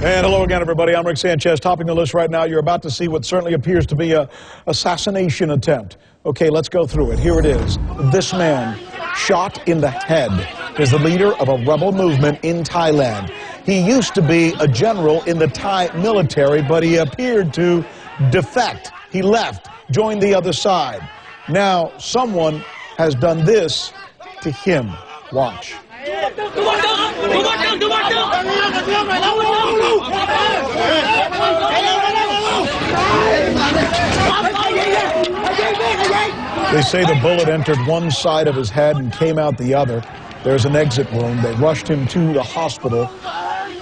And hello again, everybody. I'm Rick Sanchez. Topping the list right now, you're about to see what certainly appears to be an assassination attempt. Okay, let's go through it. Here it is. This man, shot in the head, is the leader of a rebel movement in Thailand. He used to be a general in the Thai military, but he appeared to defect. He left, joined the other side. Now, someone has done this to him. Watch. They say the bullet entered one side of his head and came out the other. There's an exit wound. They rushed him to the hospital.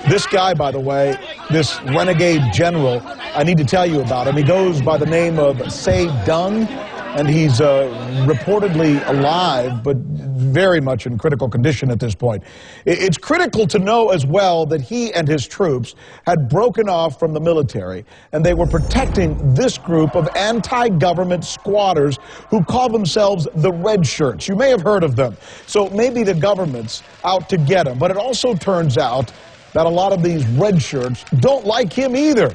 This guy, by the way, this renegade general, I need to tell you about him. He goes by the name of Se Dung, and he's reportedly alive, but very much in critical condition at this point. It's critical to know as well that he and his troops had broken off from the military, and they were protecting this group of anti-government squatters who call themselves the Red Shirts. You may have heard of them. So maybe the government's out to get him, but it also turns out that a lot of these Red Shirts don't like him either.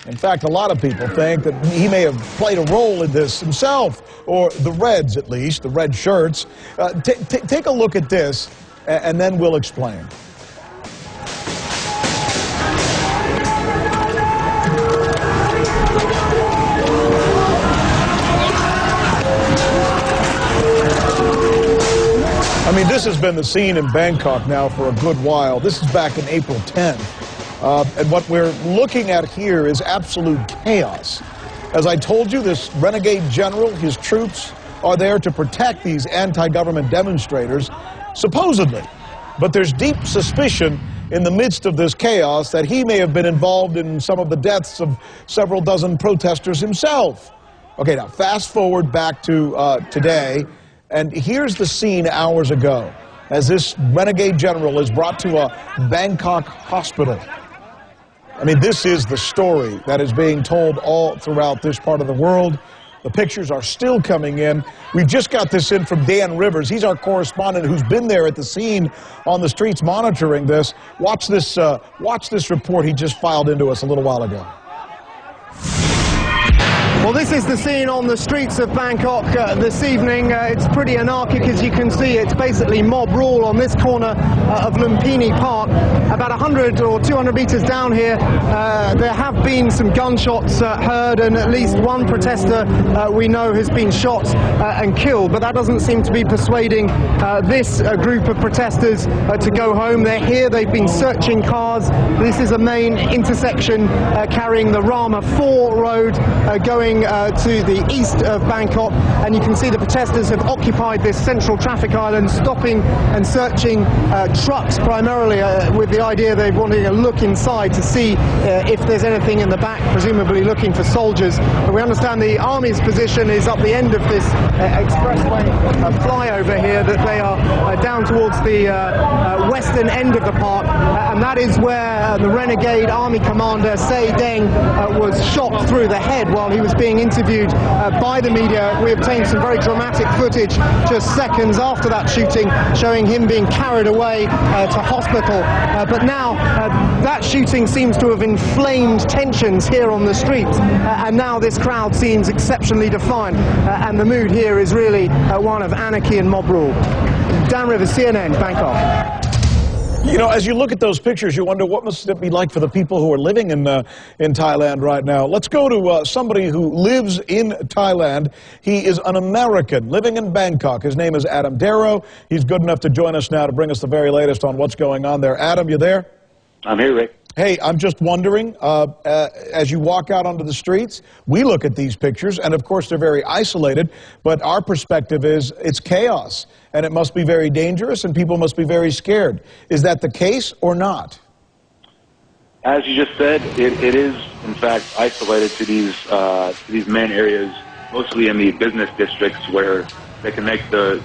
In fact, a lot of people think that he may have played a role in this himself, or the Reds at least, the Red Shirts. Take a look at this, and then we'll explain. I mean, this has been the scene in Bangkok now for a good while. This is back in April 10th. And what we're looking at here is absolute chaos. As I told you, this renegade general, his troops are there to protect these anti-government demonstrators, supposedly. But there's deep suspicion in the midst of this chaos that he may have been involved in some of the deaths of several dozen protesters himself. Okay, now fast forward back to today, and here's the scene hours ago as this renegade general is brought to a Bangkok hospital. I mean, this is the story that is being told all throughout this part of the world. The pictures are still coming in. We've just got this in from Dan Rivers. He's our correspondent who's been there at the scene on the streets monitoring this. Watch this report he just filed into us a little while ago. Well, this is the scene on the streets of Bangkok this evening. It's pretty anarchic, as you can see. It's basically mob rule on this corner of Lumpini Park. About 100 or 200 meters down here, there have been some gunshots heard, and at least one protester we know has been shot and killed. But that doesn't seem to be persuading this group of protesters to go home. They're here. They've been searching cars. This is a main intersection carrying the Rama 4 road going to the east of Bangkok, and you can see the protesters have occupied this central traffic island, stopping and searching trucks primarily with the idea they're wanting to look inside to see if there's anything in the back, presumably looking for soldiers. But we understand the army's position is up the end of this expressway flyover here, that they are down towards the western end of the park, and that is where the renegade army commander Se Deng was shot through the head while he was being interviewed by the media. We obtained some very dramatic footage just seconds after that shooting, showing him being carried away to hospital. But now that shooting seems to have inflamed tensions here on the streets, and now this crowd seems exceptionally defiant, and the mood here is really one of anarchy and mob rule. Dan Rivers, CNN, Bangkok. You know, as you look at those pictures, you wonder what must it be like for the people who are living in Thailand right now. Let's go to somebody who lives in Thailand. He is an American living in Bangkok. His name is Adam Darrow. He's good enough to join us now to bring us the very latest on what's going on there. Adam, you there? I'm here, Rick. Hey, I'm just wondering, as you walk out onto the streets, we look at these pictures, and of course they're very isolated, but our perspective is it's chaos, and it must be very dangerous, and people must be very scared. Is that the case or not? As you just said, it is, in fact, isolated to these main areas, mostly in the business districts where they can make the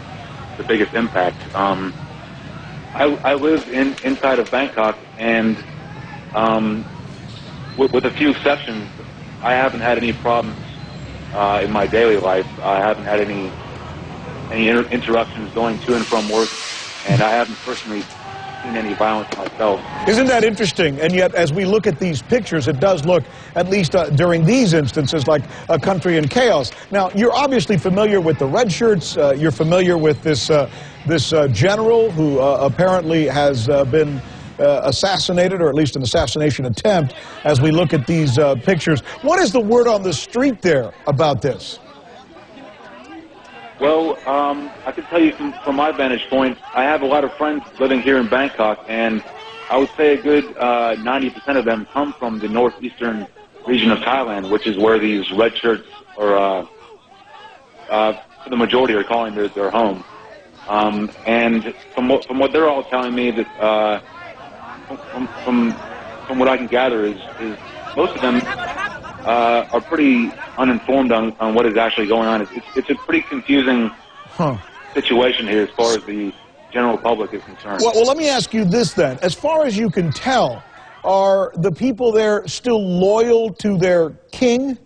biggest impact. I live inside of Bangkok, and with a few exceptions, I haven't had any problems in my daily life. I haven't had any interruptions going to and from work, and I haven't personally seen any violence myself. Isn't that interesting? And yet, as we look at these pictures, it does look, at least during these instances, like a country in chaos. Now, you're obviously familiar with the red shirts. You're familiar with this general who apparently has been assassinated, or at least an assassination attempt, as we look at these pictures. What is the word on the street there about this? Well, I can tell you from my vantage point, I have a lot of friends living here in Bangkok, and I would say a good 90% of them come from the northeastern region of Thailand, which is where these red shirts are, for the majority, are calling their home. And from what they're all telling me, that from what I can gather, is most of them are pretty uninformed on what is actually going on. It's a pretty confusing situation here as far as the general public is concerned. Well, let me ask you this then. As far as you can tell, are the people there still loyal to their king?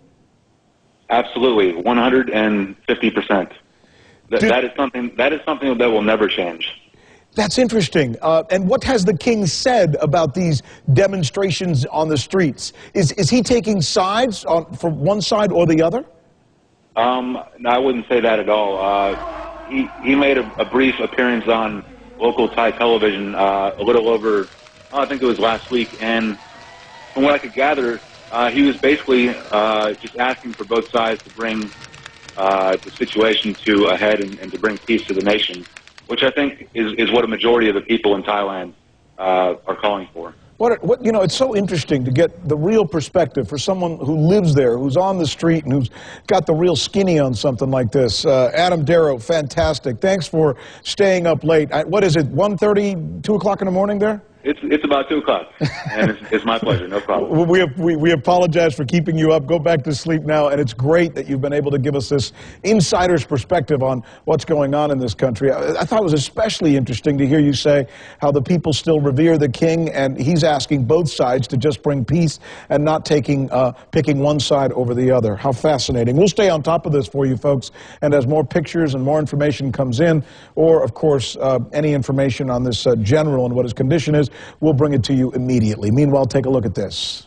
Absolutely, 150%. That is something that will never change. That's interesting. And what has the king said about these demonstrations on the streets? Is he taking sides from one side or the other? No, I wouldn't say that at all. He made a brief appearance on local Thai television a little over, I think it was last week, and from what I could gather, he was basically just asking for both sides to bring the situation to a head and to bring peace to the nation, which I think is what a majority of the people in Thailand are calling for. You know, it's so interesting to get the real perspective for someone who lives there, who's on the street, and who's got the real skinny on something like this. Adam Darrow, fantastic. Thanks for staying up late. What is it, 1:30, 2 o'clock in the morning there? It's about 2 o'clock, and it's my pleasure, no problem. We apologize for keeping you up. Go back to sleep now, and it's great that you've been able to give us this insider's perspective on what's going on in this country. I thought it was especially interesting to hear you say how the people still revere the king, and he's asking both sides to just bring peace and not picking one side over the other. How fascinating. We'll stay on top of this for you folks, and as more pictures and more information comes in, or, of course, any information on this general and what his condition is, we'll bring it to you immediately. Meanwhile, take a look at this.